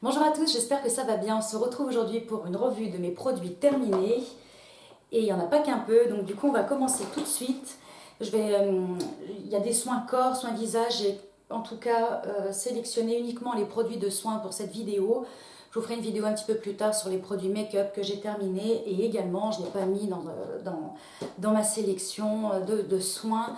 Bonjour à tous, j'espère que ça va bien. On se retrouve aujourd'hui pour une revue de mes produits terminés. Et il n'y en a pas qu'un peu, donc du coup on va commencer tout de suite. Il y a des soins corps, soins visage. J'ai en tout cas sélectionné uniquement les produits de soins pour cette vidéo. Je vous ferai une vidéo un petit peu plus tard sur les produits make-up que j'ai terminés. Et également, je n'ai pas mis dans ma sélection de soins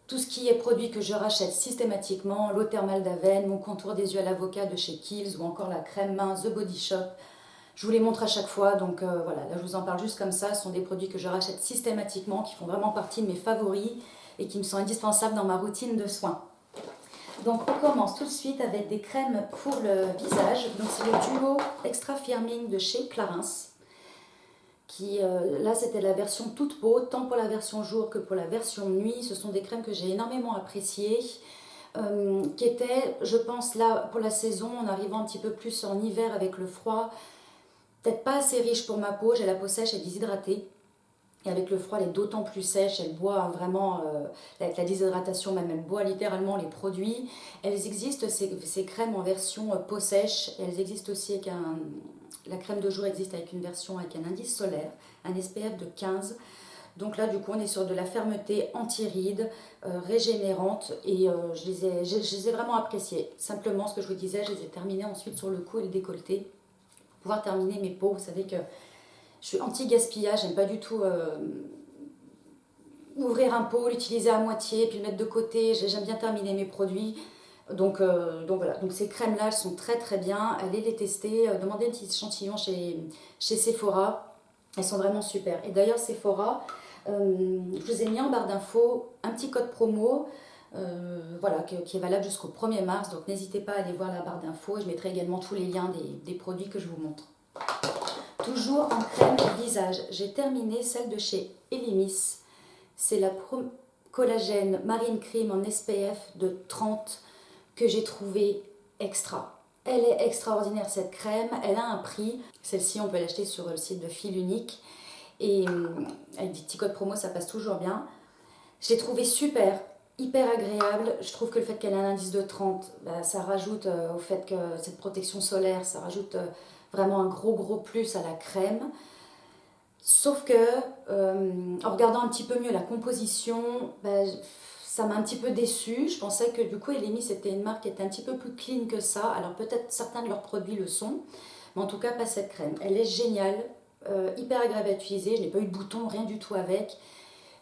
tout ce qui est produit que je rachète systématiquement, l'eau thermale d'Aven, mon contour des yeux à l'avocat de chez Kiehl's ou encore la crème main The Body Shop. Je vous les montre à chaque fois, donc voilà, là je vous en parle juste comme ça. Ce sont des produits que je rachète systématiquement, qui font vraiment partie de mes favoris et qui me sont indispensables dans ma routine de soins. Donc on commence tout de suite avec des crèmes pour le visage. Donc c'est le duo Extra Firming de chez Clarins. Là c'était la version toute peau, tant pour la version jour que pour la version nuit. Ce sont des crèmes que j'ai énormément appréciées, qui étaient, je pense, là pour la saison, en arrivant un petit peu plus en hiver avec le froid, peut-être pas assez riche pour ma peau. J'ai la peau sèche et déshydratée. Et avec le froid, elle est d'autant plus sèche, elle boit vraiment, avec la déshydratation même, elle boit littéralement les produits. Elles existent, ces crèmes en version peau sèche. Elles existent aussi avec la crème de jour existe avec une version avec un indice solaire, un SPF de 15. Donc là, du coup, on est sur de la fermeté anti-rides, régénérante, et je les ai vraiment appréciées. Simplement, ce que je vous disais, je les ai terminées ensuite sur le cou et le décolleté. Pour pouvoir terminer mes peaux, vous savez que je suis anti-gaspillage, j'aime pas du tout ouvrir un pot, l'utiliser à moitié, puis le mettre de côté. J'aime bien terminer mes produits. Donc voilà, donc ces crèmes-là, elles sont très très bien. Allez les tester, demandez un petit échantillon chez Sephora. Elles sont vraiment super. Et d'ailleurs, Sephora, je vous ai mis en barre d'infos un petit code promo voilà, qui est valable jusqu'au 1er mars. Donc n'hésitez pas à aller voir la barre d'infos. Je mettrai également tous les liens des produits que je vous montre. Toujours en crème visage, j'ai terminé celle de chez Elemis. C'est la collagène Marine Cream en SPF de 30 que j'ai trouvé extra. Elle est extraordinaire cette crème, elle a un prix. Celle-ci, on peut l'acheter sur le site de Fil Unique. Et avec des petits codes promo, ça passe toujours bien. Je l'ai trouvée super, hyper agréable. Je trouve que le fait qu'elle ait un indice de 30, ça rajoute au fait que cette protection solaire, ça rajoute vraiment un gros plus à la crème. Sauf que, en regardant un petit peu mieux la composition, ça m'a un petit peu déçue. Je pensais que du coup, Elemis c'était une marque qui était un petit peu plus clean que ça. Alors peut-être certains de leurs produits le sont, mais en tout cas pas cette crème. Elle est géniale, hyper agréable à utiliser. Je n'ai pas eu de boutons, rien du tout avec.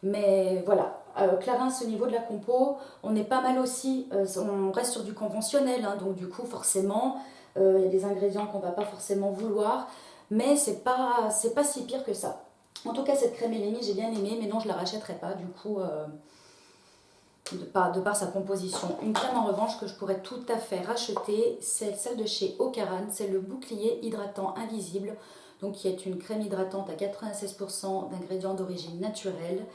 Mais voilà, Clarins au niveau de la compo, on est pas mal aussi, on reste sur du conventionnel, hein, donc du coup forcément, il y a des ingrédients qu'on va pas forcément vouloir, mais c'est pas si pire que ça. En tout cas, cette crème Elemi, j'ai bien aimé, mais non, je la rachèterai pas, du coup, de par sa composition. Une crème en revanche que je pourrais tout à fait racheter, c'est celle de chez Ocaran, c'est le bouclier hydratant invisible, donc qui est une crème hydratante à 96% d'ingrédients d'origine naturelle.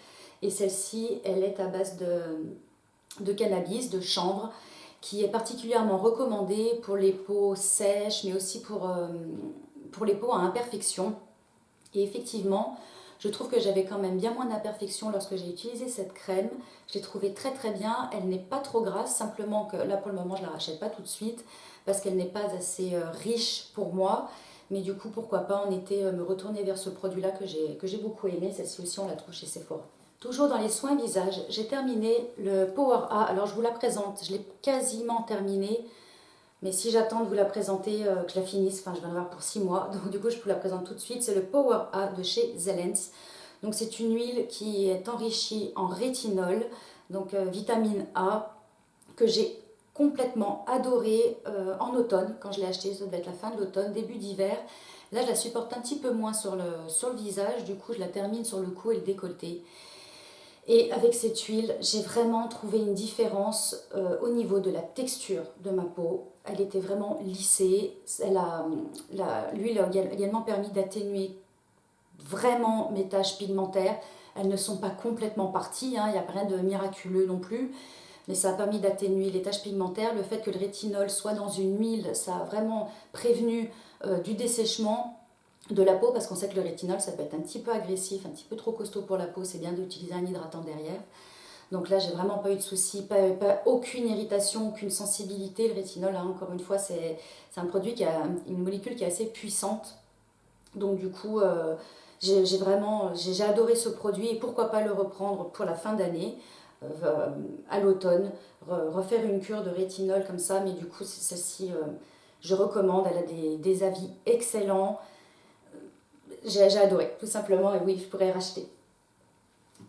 Et celle-ci, elle est à base de cannabis, de chanvre, qui est particulièrement recommandée pour les peaux sèches, mais aussi pour les peaux à imperfection. Et effectivement, je trouve que j'avais quand même bien moins d'imperfections lorsque j'ai utilisé cette crème. Je l'ai trouvée très très bien. Elle n'est pas trop grasse, simplement que là pour le moment je ne la rachète pas tout de suite parce qu'elle n'est pas assez riche pour moi. Mais du coup, pourquoi pas en été me retourner vers ce produit-là que j'ai beaucoup aimé. Celle-ci aussi, on la trouve chez Sephora. Toujours dans les soins visage, j'ai terminé le Power A. Alors je vous la présente, je l'ai quasiment terminée. Mais si j'attends de vous la présenter, que je la finisse, enfin je vais en avoir pour 6 mois, donc du coup je vous la présente tout de suite. C'est le Power A de chez Zelens. Donc c'est une huile qui est enrichie en rétinol, donc vitamine A, que j'ai complètement adorée en automne. Quand je l'ai achetée, ça devait être la fin de l'automne, début d'hiver. Là je la supporte un petit peu moins sur le visage, du coup je la termine sur le cou et le décolleté. Et avec cette huile, j'ai vraiment trouvé une différence au niveau de la texture de ma peau. Elle était vraiment lissée. L'huile a également permis d'atténuer vraiment mes taches pigmentaires. Elles ne sont pas complètement parties, hein, il n'y a rien de miraculeux non plus. Mais ça a permis d'atténuer les taches pigmentaires. Le fait que le rétinol soit dans une huile, ça a vraiment prévenu du dessèchement de la peau, parce qu'on sait que le rétinol ça peut être un petit peu agressif, un petit peu trop costaud pour la peau, c'est bien d'utiliser un hydratant derrière. Donc là, j'ai vraiment pas eu de soucis, aucune irritation, aucune sensibilité. Le rétinol, hein, encore une fois, c'est un produit qui a une molécule qui est assez puissante. Donc du coup, j'ai adoré ce produit et pourquoi pas le reprendre pour la fin d'année, à l'automne, refaire une cure de rétinol comme ça. Mais du coup, celle-ci, je recommande. Elle a des avis excellents. J'ai adoré, tout simplement, et oui, je pourrais racheter.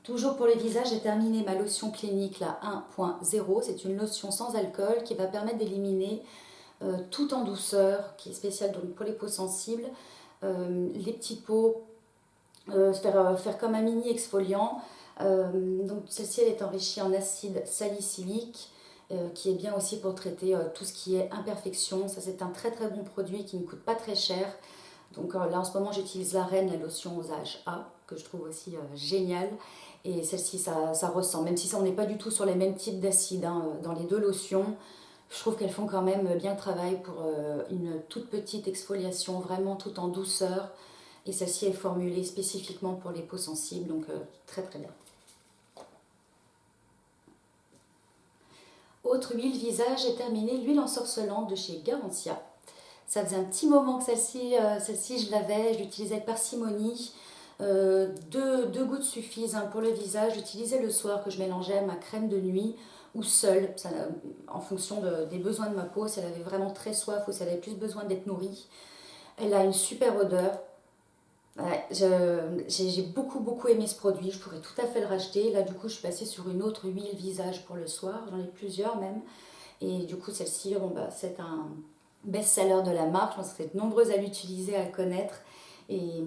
Toujours pour les visages, j'ai terminé ma lotion clinique, la 1.0. C'est une lotion sans alcool qui va permettre d'éliminer tout en douceur, qui est spéciale donc pour les peaux sensibles, les petites peaux, faire comme un mini exfoliant. Donc celle-ci, elle est enrichie en acide salicylique, qui est bien aussi pour traiter tout ce qui est imperfection. Ça, c'est un très très bon produit qui ne coûte pas très cher. Donc là, en ce moment, j'utilise la Reine, la lotion aux AHA, que je trouve aussi géniale. Et celle-ci, ça ressent, même si on n'est pas du tout sur les mêmes types d'acides hein, dans les deux lotions, je trouve qu'elles font quand même bien le travail pour une toute petite exfoliation, vraiment tout en douceur. Et celle-ci est formulée spécifiquement pour les peaux sensibles, donc très très bien. Autre huile visage, j'ai terminé l'huile ensorcelante de chez Garantia. Ça faisait un petit moment que celle-ci je l'avais, je l'utilisais avec parcimonie. Deux gouttes suffisent hein, pour le visage. J'utilisais le soir que je mélangeais à ma crème de nuit ou seule, en fonction des besoins de ma peau, si elle avait vraiment très soif ou si elle avait plus besoin d'être nourrie. Elle a une super odeur. Ouais, j'ai beaucoup aimé ce produit, je pourrais tout à fait le racheter. Là du coup je suis passée sur une autre huile visage pour le soir, j'en ai plusieurs même. Et du coup celle-ci, bon, bah, c'est un best-seller de la marque, je pense que vous êtes nombreuses à l'utiliser, à connaître. Et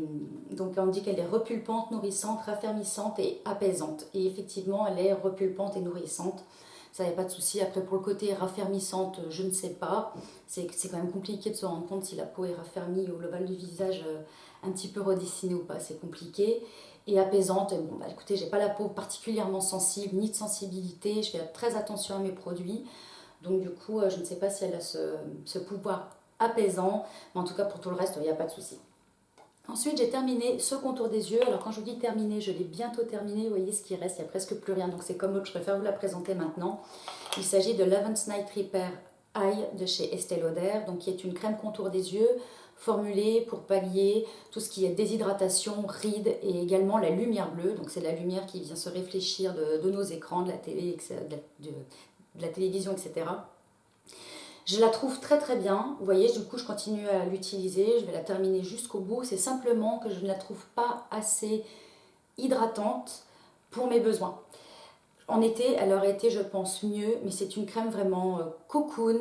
donc on me dit qu'elle est repulpante, nourrissante, raffermissante et apaisante. Et effectivement elle est repulpante et nourrissante. Ça n'y a pas de souci. Après, pour le côté raffermissante, je ne sais pas. C'est quand même compliqué de se rendre compte si la peau est raffermie ou l'ovale du visage un petit peu redessiné ou pas. C'est compliqué. Et apaisante, bon, bah, écoutez, j'ai pas la peau particulièrement sensible, ni de sensibilité. Je fais très attention à mes produits. Donc, du coup, je ne sais pas si elle a ce pouvoir apaisant. Mais en tout cas, pour tout le reste, il n'y a pas de souci. Ensuite, j'ai terminé ce contour des yeux. Alors quand je vous dis terminé, je l'ai bientôt terminé. Vous voyez ce qui reste, il n'y a presque plus rien. Donc c'est comme l'autre, je préfère vous la présenter maintenant. Il s'agit de l'Evans Night Repair Eye de chez Estée Lauder, donc qui est une crème contour des yeux formulée pour pallier tout ce qui est déshydratation, rides et également la lumière bleue. Donc c'est la lumière qui vient se réfléchir de nos écrans, de la télé, de la télévision, etc. Je la trouve très très bien, vous voyez, du coup je continue à l'utiliser, je vais la terminer jusqu'au bout. C'est simplement que je ne la trouve pas assez hydratante pour mes besoins. En été, elle aurait été je pense mieux, mais c'est une crème vraiment cocoon,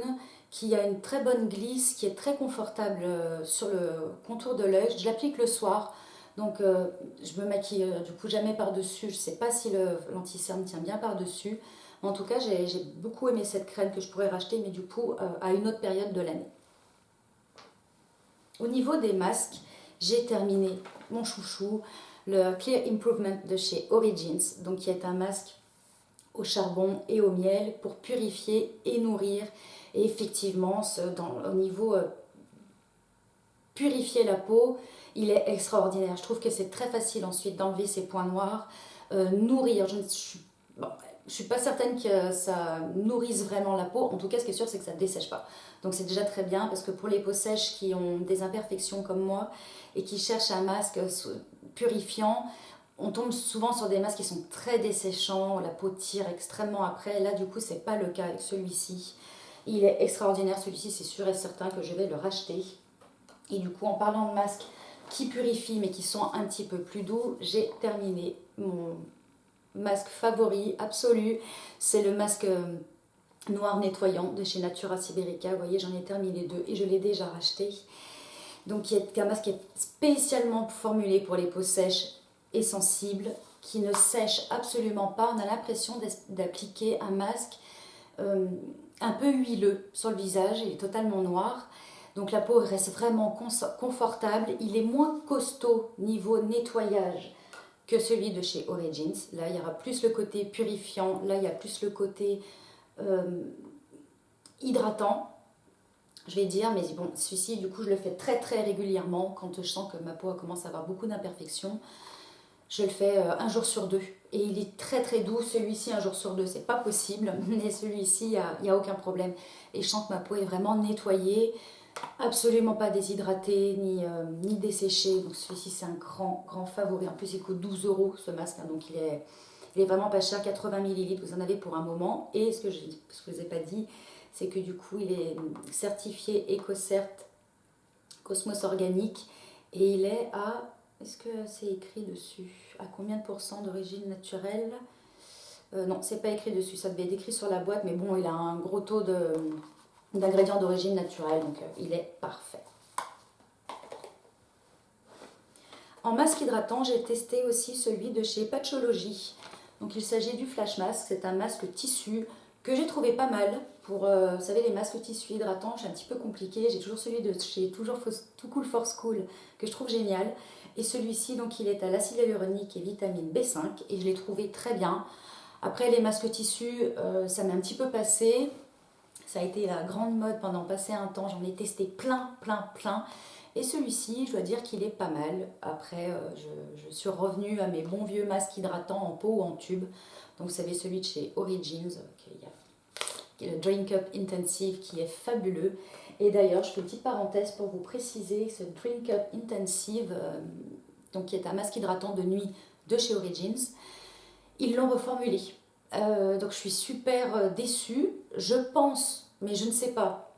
qui a une très bonne glisse, qui est très confortable sur le contour de l'œil. Je l'applique le soir, donc je me maquille du coup jamais par-dessus. Je ne sais pas si l'anti-cerne tient bien par-dessus. En tout cas, j'ai beaucoup aimé cette crème que je pourrais racheter, mais du coup, à une autre période de l'année. Au niveau des masques, j'ai terminé mon chouchou, le Clear Improvement de chez Origins, donc qui est un masque au charbon et au miel pour purifier et nourrir. Et effectivement, au niveau purifier la peau, il est extraordinaire. Je trouve que c'est très facile ensuite d'enlever ces points noirs. Nourrir, je ne suis pas certaine que ça nourrisse vraiment la peau. En tout cas, ce qui est sûr, c'est que ça ne dessèche pas. Donc c'est déjà très bien, parce que pour les peaux sèches qui ont des imperfections comme moi et qui cherchent un masque purifiant, on tombe souvent sur des masques qui sont très desséchants, la peau tire extrêmement après. Là, du coup, c'est pas le cas avec celui-ci. Il est extraordinaire, celui-ci, c'est sûr et certain que je vais le racheter. Et du coup, en parlant de masques qui purifient mais qui sont un petit peu plus doux, j'ai terminé mon masque favori absolu. C'est le masque noir nettoyant de chez Natura Siberica. Vous voyez, j'en ai terminé 2 et je l'ai déjà racheté. Donc, qui est un masque qui est spécialement formulé pour les peaux sèches et sensibles, qui ne sèche absolument pas. On a l'impression d'appliquer un masque un peu huileux sur le visage. Il est totalement noir. Donc la peau reste vraiment confortable. Il est moins costaud niveau nettoyage que celui de chez Origins. Là, il y aura plus le côté purifiant. Là, il y a plus le côté hydratant, je vais dire. Mais bon, celui-ci, du coup, je le fais très très régulièrement quand je sens que ma peau commence à avoir beaucoup d'imperfections. Je le fais un jour sur deux. Et il est très très doux, celui-ci un jour sur deux, c'est pas possible, mais celui-ci, il y a aucun problème. Et je sens que ma peau est vraiment nettoyée, absolument pas déshydratée ni desséchée. Donc celui-ci c'est un grand favori. En plus il coûte 12 euros ce masque, hein, donc il est vraiment pas cher, 80 millilitres, vous en avez pour un moment. Et ce que je ne vous ai pas dit, c'est que du coup il est certifié EcoCert Cosmos Organique et il est à, est-ce que c'est écrit dessus, à combien de pourcents d'origine naturelle? Non, c'est pas écrit dessus, ça devait être écrit sur la boîte, mais bon, il a un gros taux d'ingrédients d'origine naturelle, donc il est parfait. En masque hydratant, j'ai testé aussi celui de chez Patchology. Donc il s'agit du Flash Mask, c'est un masque tissu que j'ai trouvé pas mal. Pour, vous savez, les masques tissu hydratants, c'est un petit peu compliqué. J'ai toujours celui de chez Too Cool for School que je trouve génial. Et celui-ci, donc il est à l'acide hyaluronique et vitamine B5 et je l'ai trouvé très bien. Après les masques tissus, ça m'est un petit peu passé. Ça a été la grande mode pendant passer un temps. J'en ai testé plein. Et celui-ci, je dois dire qu'il est pas mal. Après, je suis revenue à mes bons vieux masques hydratants en pot ou en tube. Donc, vous savez, celui de chez Origins, qui est le Drink Up Intensive, qui est fabuleux. Et d'ailleurs, je fais une petite parenthèse pour vous préciser que ce Drink Up Intensive, donc qui est un masque hydratant de nuit de chez Origins, ils l'ont reformulé. Donc, je suis super déçue. Je pense, mais je ne sais pas,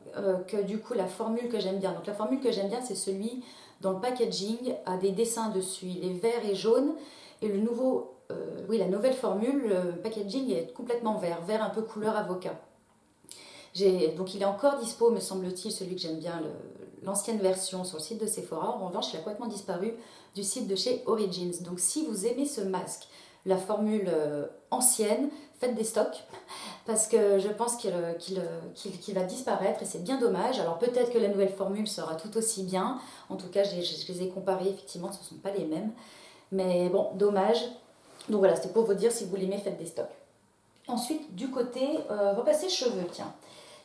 que du coup la formule que j'aime bien, donc la formule que j'aime bien c'est celui dont le packaging a des dessins dessus, il est vert et jaune et le nouveau, oui la nouvelle formule, le packaging est complètement vert un peu couleur avocat. Donc il est encore dispo me semble-t-il, celui que j'aime bien, l'ancienne version sur le site de Sephora, en revanche il a complètement disparu du site de chez Origins. Donc si vous aimez ce masque, la formule ancienne, faites des stocks parce que je pense qu'il va disparaître et c'est bien dommage. Alors peut-être que la nouvelle formule sera tout aussi bien. En tout cas, je les ai comparés, effectivement, ce ne sont pas les mêmes. Mais bon, dommage. Donc voilà, c'était pour vous dire, si vous l'aimez, faites des stocks. Ensuite, du côté repasser cheveux, tiens.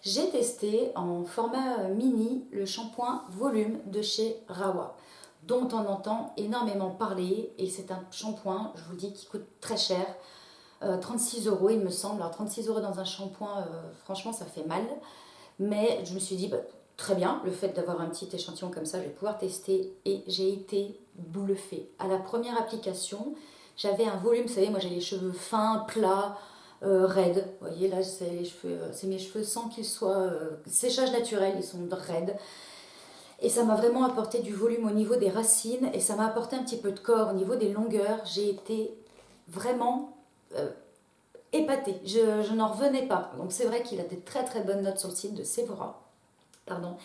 J'ai testé en format mini le shampoing volume de chez Rawa, dont on entend énormément parler. Et c'est un shampoing, je vous le dis, qui coûte très cher. 36 euros il me semble. Alors 36 euros dans un shampoing, franchement ça fait mal. Mais je me suis dit, bah, très bien, le fait d'avoir un petit échantillon comme ça, je vais pouvoir tester. Et j'ai été bluffée. À la première application, j'avais un volume, vous savez, moi j'ai les cheveux fins, plats, raides. Vous voyez là, c'est mes cheveux sans qu'ils soient séchage naturel, ils sont raides. Et ça m'a vraiment apporté du volume au niveau des racines et ça m'a apporté un petit peu de corps au niveau des longueurs. J'ai été vraiment épatée, je n'en revenais pas. Donc c'est vrai qu'il a des très bonnes notes sur le site de Sephora. Pardon.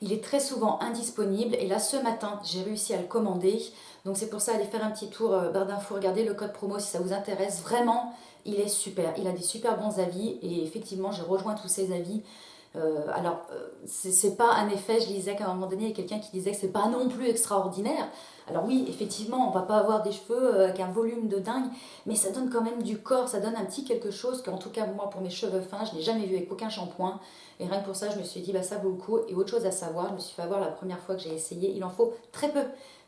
Il est très souvent indisponible et là ce matin j'ai réussi à le commander. Donc c'est pour ça, allez faire un petit tour barre d'infos, regardez le code promo si ça vous intéresse. Vraiment, il est super, il a des super bons avis et effectivement j'ai rejoint tous ces avis. C'est pas un effet, je lisais qu'à un moment donné, il y a quelqu'un qui disait que c'est pas non plus extraordinaire. Alors oui, effectivement, on va pas avoir des cheveux avec un volume de dingue, mais ça donne quand même du corps, ça donne un petit quelque chose qu'en tout cas, moi, pour mes cheveux fins, je n'ai jamais vu avec aucun shampoing. Et rien que pour ça, je me suis dit, bah ça vaut le coup. Et autre chose à savoir, je me suis fait avoir la première fois que j'ai essayé, il en faut très peu,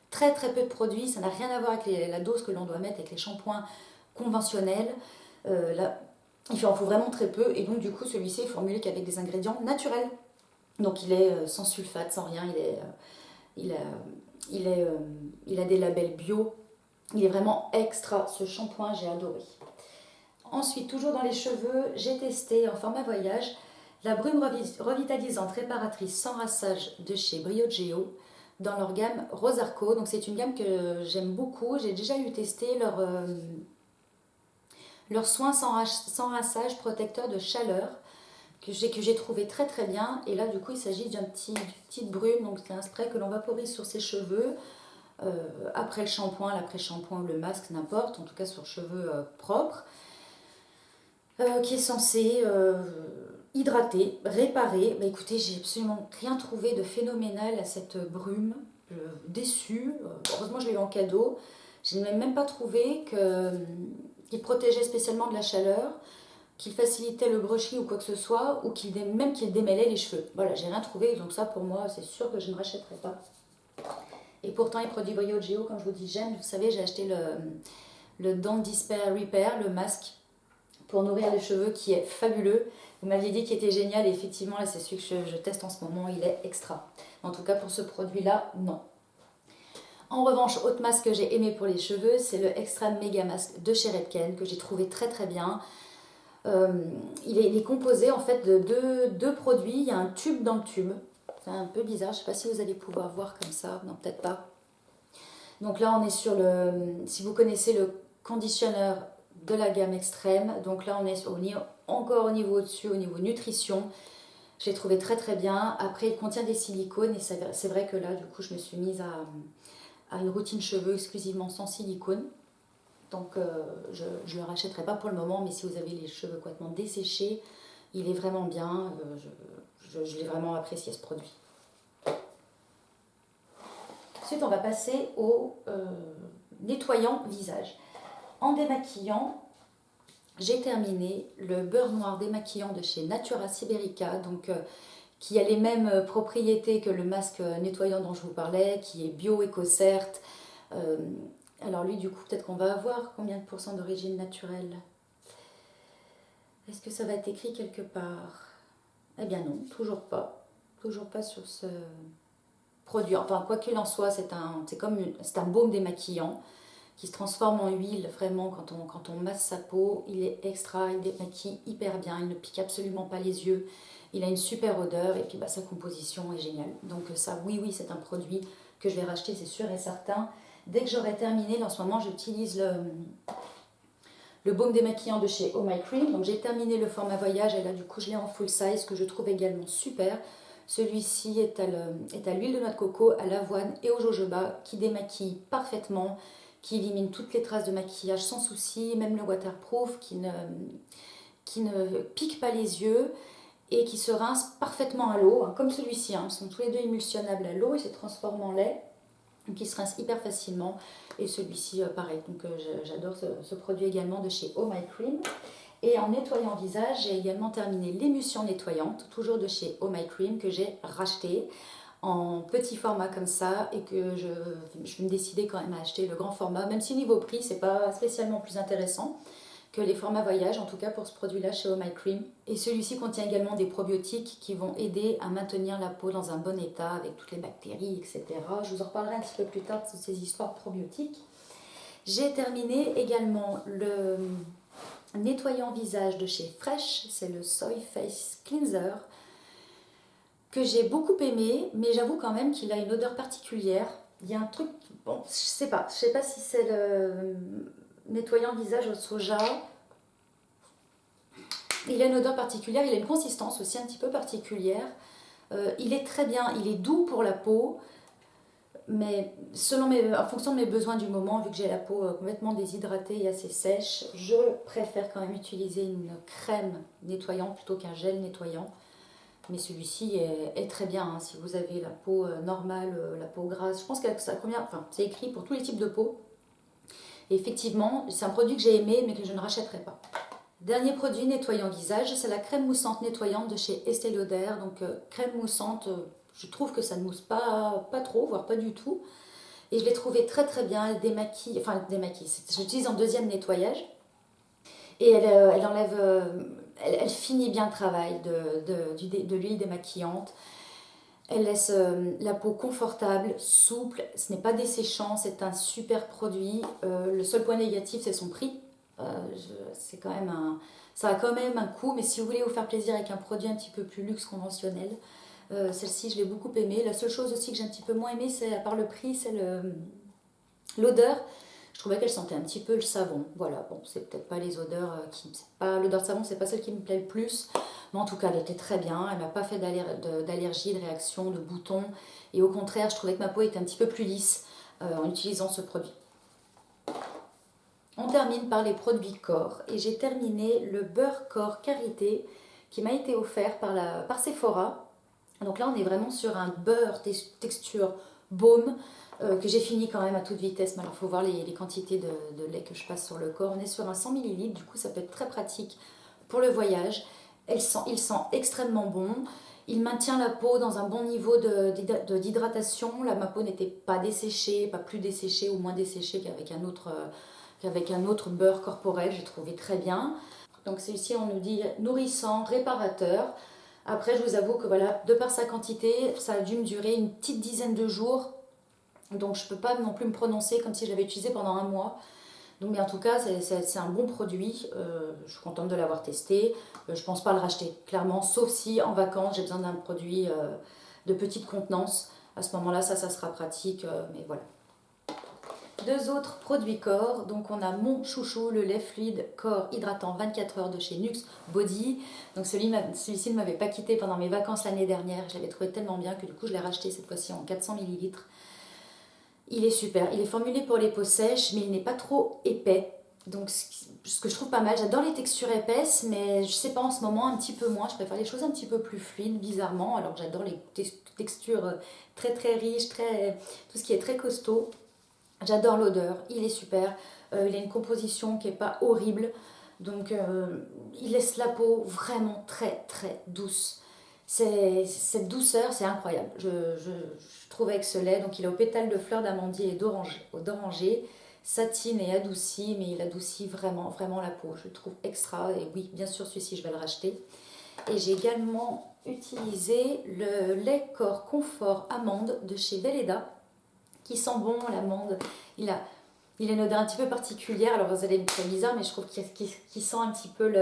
très peu de produits, ça n'a rien à voir avec la dose que l'on doit mettre avec les shampoings conventionnels. Il en faut vraiment très peu et donc du coup celui-ci est formulé qu'avec des ingrédients naturels. Donc il est sans sulfate, sans rien, il a des labels bio. Il est vraiment extra, ce shampoing, j'ai adoré. Ensuite, toujours dans les cheveux, j'ai testé en format voyage la brume revitalisante réparatrice sans rassage de chez Briogeo dans leur gamme Rosarco. Donc c'est une gamme que j'aime beaucoup, j'ai déjà eu testé leur soin sans rassage protecteur de chaleur que j'ai trouvé très bien. Et là du coup il s'agit d'une petite brume, donc c'est un spray que l'on vaporise sur ses cheveux après le shampoing, l'après-shampoing ou le masque, n'importe, en tout cas sur cheveux propres, qui est censé hydrater, réparer. Bah, écoutez, j'ai absolument rien trouvé de phénoménal à cette brume, déçue. Heureusement je l'ai eu en cadeau. Je n'ai même pas trouvé qu'il protégeait spécialement de la chaleur, qu'il facilitait le brushing ou quoi que ce soit, ou qu'il démêlait les cheveux. Voilà, j'ai rien trouvé, donc ça pour moi, c'est sûr que je ne rachèterai pas. Et pourtant, les produits Brio Geo, comme je vous dis, j'aime. Vous savez, j'ai acheté le Don't Despair Repair, le masque pour nourrir les cheveux qui est fabuleux. Vous m'aviez dit qu'il était génial et effectivement, là, c'est celui que je teste en ce moment, il est extra. En tout cas, pour ce produit-là, non. En revanche, autre masque que j'ai aimé pour les cheveux, c'est le Extra Mega Mask de chez Redken, que j'ai trouvé très très bien. Il est composé en fait de deux produits, il y a un tube dans le tube. C'est un peu bizarre, je ne sais pas si vous allez pouvoir voir comme ça, non peut-être pas. Donc là on est sur si vous connaissez le conditionneur de la gamme extrême, donc là on est encore au niveau au-dessus, au niveau nutrition. J'ai trouvé très très bien. Après il contient des silicones et c'est vrai que là du coup je me suis mise à une routine cheveux exclusivement sans silicone. Donc je ne le rachèterai pas pour le moment, mais si vous avez les cheveux complètement desséchés, il est vraiment bien. Je l'ai vraiment apprécié ce produit. Ensuite, on va passer au nettoyant visage. En démaquillant, j'ai terminé le beurre noir démaquillant de chez Natura Siberica, donc, qui a les mêmes propriétés que le masque nettoyant dont je vous parlais, qui est bio, éco-cert. Alors lui, du coup, peut-être qu'on va avoir combien de pourcents d'origine naturelle? Est-ce que ça va être écrit quelque part? Eh bien non, toujours pas. Toujours pas sur ce produit. Enfin, quoi qu'il en soit, c'est un baume démaquillant qui se transforme en huile vraiment quand on masse sa peau. Il est extra, il démaquille hyper bien, il ne pique absolument pas les yeux. Il a une super odeur et puis sa composition est géniale. Donc ça, oui, c'est un produit que je vais racheter, c'est sûr et certain. Dès que j'aurai terminé, en ce moment, j'utilise le baume démaquillant de chez Oh My Cream. Donc j'ai terminé le format voyage et là du coup je l'ai en full size que je trouve également super. Celui-ci est à l'huile de noix de coco, à l'avoine et au jojoba qui démaquille parfaitement, qui élimine toutes les traces de maquillage sans souci, même le waterproof qui ne pique pas les yeux et qui se rince parfaitement à l'eau, comme celui-ci. Ils sont tous les deux émulsionnables à l'eau et se transforment en lait. Donc il se rince hyper facilement et celui-ci pareil, donc j'adore ce produit également de chez Oh My Cream. Et en nettoyant visage, j'ai également terminé l'émulsion nettoyante, toujours de chez Oh My Cream, que j'ai racheté en petit format comme ça et que je vais me décider quand même à acheter le grand format, même si niveau prix c'est pas spécialement plus intéressant que les formats voyage, en tout cas pour ce produit-là chez Oh My Cream. Et celui-ci contient également des probiotiques qui vont aider à maintenir la peau dans un bon état avec toutes les bactéries, etc. Je vous en reparlerai un petit peu plus tard de ces histoires probiotiques. J'ai terminé également le nettoyant visage de chez Fresh, c'est le Soy Face Cleanser, que j'ai beaucoup aimé, mais j'avoue quand même qu'il a une odeur particulière. Il y a un truc, bon, je sais pas si c'est le nettoyant visage au soja. Il a une odeur particulière, il a une consistance aussi un petit peu particulière. Il est très bien, il est doux pour la peau, mais en fonction de mes besoins du moment, vu que j'ai la peau complètement déshydratée et assez sèche, je préfère quand même utiliser une crème nettoyante plutôt qu'un gel nettoyant. Mais celui-ci est très bien, hein, si vous avez la peau normale, la peau grasse. Je pense que ça convient, enfin, c'est écrit pour tous les types de peau. Et effectivement, c'est un produit que j'ai aimé, mais que je ne rachèterai pas. Dernier produit nettoyant visage, c'est la crème moussante nettoyante de chez Estée Lauder. Donc crème moussante, je trouve que ça ne mousse pas trop, voire pas du tout. Et je l'ai trouvée très très bien, elle démaquille, je l'utilise en deuxième nettoyage. Et elle enlève, elle finit bien le travail de l'huile démaquillante. Elle laisse la peau confortable, souple, ce n'est pas desséchant, c'est un super produit. Le seul point négatif, c'est son prix. C'est quand même ça a quand même un coût, mais si vous voulez vous faire plaisir avec un produit un petit peu plus luxe conventionnel, celle-ci je l'ai beaucoup aimée. La seule chose aussi que j'ai un petit peu moins aimée, c'est à part le prix, c'est l'odeur. Je trouvais qu'elle sentait un petit peu le savon. Voilà, bon, c'est peut-être pas les odeurs l'odeur de savon, c'est pas celle qui me plaît le plus. Mais en tout cas, elle était très bien. Elle m'a pas fait d'allergie, de réaction, de boutons. Et au contraire, je trouvais que ma peau était un petit peu plus lisse en utilisant ce produit. On termine par les produits corps. Et j'ai terminé le beurre corps Karité qui m'a été offert par Sephora. Donc là, on est vraiment sur un beurre texture baume. Que j'ai fini quand même à toute vitesse, mais alors il faut voir les quantités de lait que je passe sur le corps. On est sur un 100 ml, du coup ça peut être très pratique pour le voyage. Il sent extrêmement bon, Il maintient la peau dans un bon niveau d'hydratation. Ma peau n'était pas desséchée, pas plus desséchée ou moins desséchée qu'avec un autre beurre corporel. J'ai trouvé très bien. Donc celui-ci, on nous dit nourrissant, réparateur. Après, je vous avoue que voilà, de par sa quantité, ça a dû me durer une petite dizaine de jours. Donc je ne peux pas non plus me prononcer comme si je l'avais utilisé pendant un mois. Donc, mais en tout cas, c'est un bon produit. Je suis contente de l'avoir testé. Je ne pense pas le racheter, clairement, sauf si en vacances, j'ai besoin d'un produit de petite contenance. À ce moment-là, ça sera pratique, mais voilà. Deux autres produits corps. Donc, on a mon chouchou, le lait fluide corps hydratant 24 heures de chez Nux Body. Donc, celui-ci ne m'avait pas quitté pendant mes vacances l'année dernière. Je l'avais trouvé tellement bien que du coup, je l'ai racheté cette fois-ci en 400 ml. Il est super, il est formulé pour les peaux sèches, mais il n'est pas trop épais. Donc ce que je trouve pas mal, j'adore les textures épaisses, mais je sais pas en ce moment un petit peu moins. Je préfère les choses un petit peu plus fluides, bizarrement. Alors que j'adore les textures très très riches, tout ce qui est très costaud. J'adore l'odeur, il est super. Il a une composition qui est pas horrible. Donc il laisse la peau vraiment très très douce. Cette douceur, c'est incroyable. Je trouve avec ce lait, donc il est aux pétales de fleurs d'amandier et d'oranger, satine et adouci, mais il adoucit vraiment, vraiment la peau. Je le trouve extra, et oui, bien sûr, celui-ci, je vais le racheter. Et j'ai également utilisé le lait corps confort amande de chez Velleda, qui sent bon l'amande. Il a une odeur un petit peu particulière, alors vous allez me trouver bizarre, mais je trouve qu'il sent un petit peu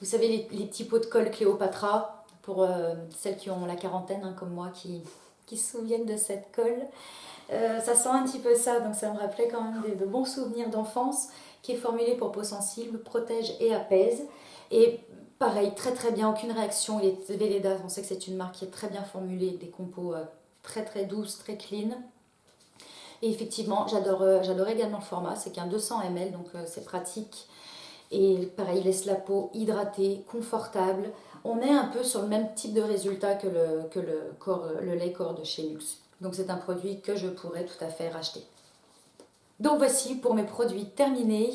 vous savez, les petits pots de colle Cléopatra, pour celles qui ont la quarantaine, hein, comme moi, qui se souviennent de cette colle. Ça sent un petit peu ça, donc ça me rappelait quand même de bons souvenirs d'enfance, qui est formulé pour peau sensible, protège et apaise. Et pareil, très très bien, aucune réaction. Il est Velleda, on sait que c'est une marque qui est très bien formulée, des compos très très douces, très clean. Et effectivement, j'adore également le format, c'est qu'un 200 ml, donc c'est pratique. Et pareil, il laisse la peau hydratée, confortable. On est un peu sur le même type de résultat que le lait corps de chez Nux. Donc c'est un produit que je pourrais tout à fait racheter. Donc voici pour mes produits terminés.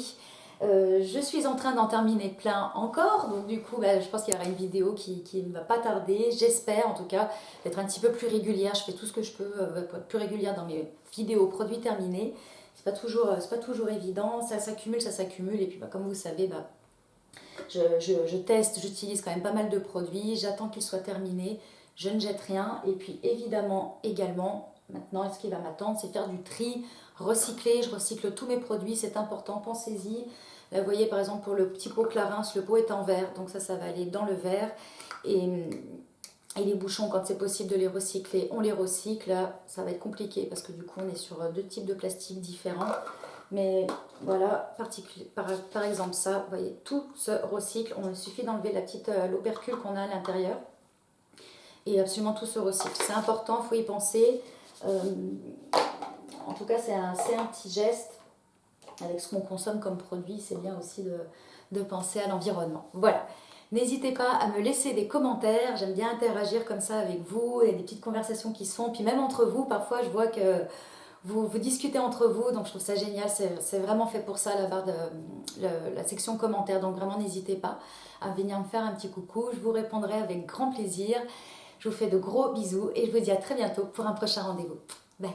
Je suis en train d'en terminer plein encore, donc du coup je pense qu'il y aura une vidéo qui ne va pas tarder, j'espère en tout cas d'être un petit peu plus régulière. Je fais tout ce que je peux pour être plus régulière dans mes vidéos produits terminés. C'est pas toujours évident, ça s'accumule et puis comme vous savez, je teste, j'utilise quand même pas mal de produits, j'attends qu'ils soient terminés, je ne jette rien et puis évidemment également maintenant ce qui va m'attendre c'est faire du tri, recycler, je recycle tous mes produits, c'est important, pensez-y. Là vous voyez par exemple pour le petit pot Clarins, le pot est en verre, donc ça va aller dans le verre et les bouchons, quand c'est possible de les recycler, on les recycle. Là, ça va être compliqué parce que du coup, on est sur deux types de plastique différents. Mais voilà, par exemple ça, vous voyez, tout se recycle. Il suffit d'enlever l'opercule qu'on a à l'intérieur. Et absolument tout se recycle. C'est important, il faut y penser. En tout cas, c'est un petit geste. Avec ce qu'on consomme comme produit, c'est bien aussi de penser à l'environnement. Voilà. N'hésitez pas à me laisser des commentaires, j'aime bien interagir comme ça avec vous, il y a des petites conversations qui se font, puis même entre vous, parfois je vois que vous discutez entre vous, donc je trouve ça génial, c'est vraiment fait pour ça la section commentaires, donc vraiment n'hésitez pas à venir me faire un petit coucou, je vous répondrai avec grand plaisir, je vous fais de gros bisous et je vous dis à très bientôt pour un prochain rendez-vous. Bye.